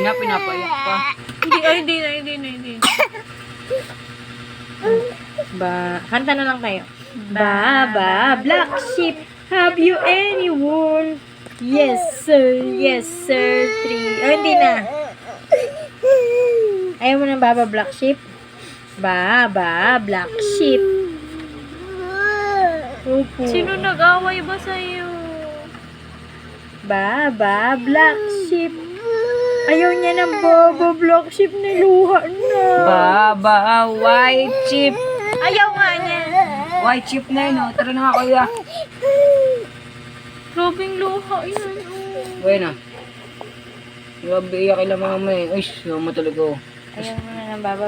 Hindi na, pinapaiyak pa. Hindi na. Kanta na lang tayo. Baba, black sheep, have you anyone? Yes, sir. Yes, sir. 3. Oh, hindi na. Ayaw mo ng Baba, black sheep? Baba, black sheep. Opo. Sino nag-away ba sa'yo? Baba, black sheep. Ayaw niya ng Baba, black sheep. Niluha na. Baba, white chip. Ayaw nga niya. White chip na yun, oh. Tara na nga, kuya. Grabing luha yan. Oh. Bueno. Grabe, iyak kila mama eh. Uy, sama talaga, oh. Ayaw mo na ng Baba,